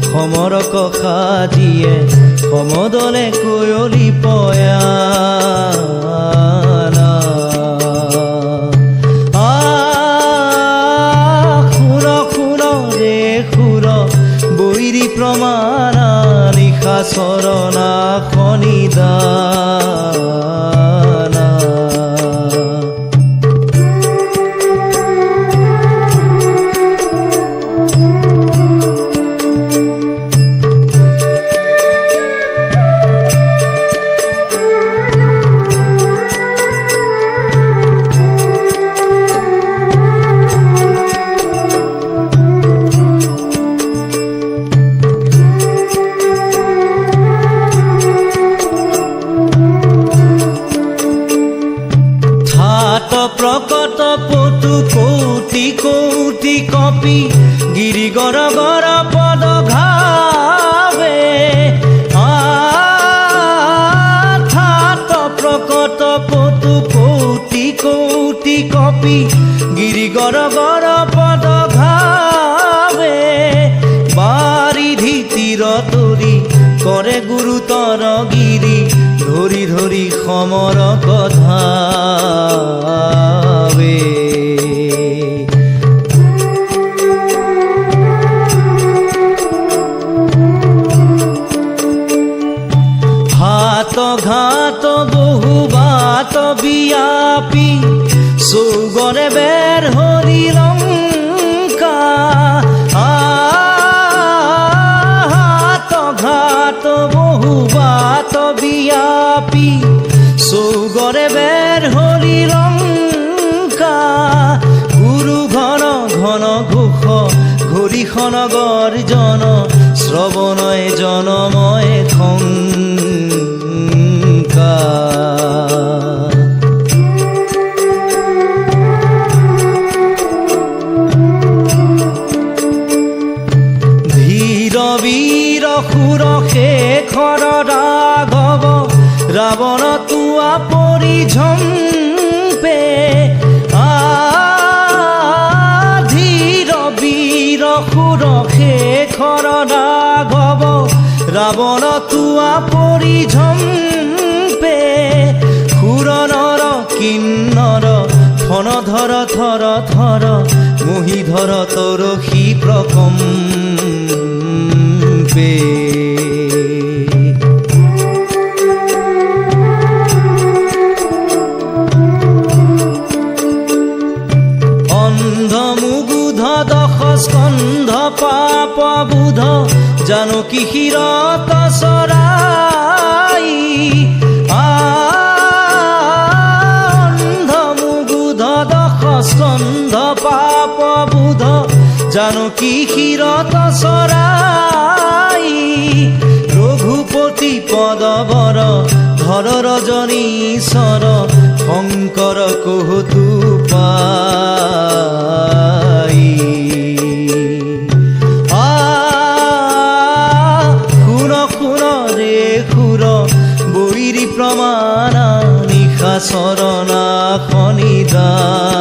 সমৰক সাজিয়ে সমদলে কৈলি পয়ানা সুৰ সুৰ ৰে সুৰ বৈৰী প্ৰমাণা নিশা চৰণা শনিদানা প্ৰকট পটু কৌটি কৌটি কপি গিৰি গৰ গৰ পদ ঘাবে থাত প্ৰকট পটু কৌটি কৌটি কপি গিৰি গৰ গৰ পদ ঘাবে বাৰিধি তীৰ তৰি কৰে গুৰুতৰ গিৰি ধৰি ধৰি সমৰ কথাবে হাত ঘাত বহু বাত বিয়াপি চৌগৰে বেৰ হৰি লংকা হাত ঘাত বহু বাত বিয়াপি চৌগৰে বেৰ হৰি লংকা গুৰু ঘন ঘন ঘোষ ঘড়ীখন গৰ্জন শ্ৰৱণয় জনময় খংকা ধীৰ বীৰ সুৰ শেখৰ ৰাঘৱ ৰাৱণ তুৱা পৰিঝম্পে ধীৰ বীৰ সুৰ শেখৰ ৰাঘৱ ৰাৱণ তুৱা পৰিঝম্পে সুৰ নৰ কিন্নৰ ফণধৰ থৰ থৰ মহীধৰ তৰসী প্ৰকম্পে স্কন্ধ পাপ বুধ জানকী শিৰত চৰাই অন্ধ মুগুধ দশ স্কন্ধ পাপ বুধ জানকী শিৰত চৰাই ৰঘুপতি পদবৰ ধৰ ৰজনীশ্বৰ শংকৰ কহতু পাই সুৰ বৈৰী প্ৰমাণা নিশা চৰণা শনিদানা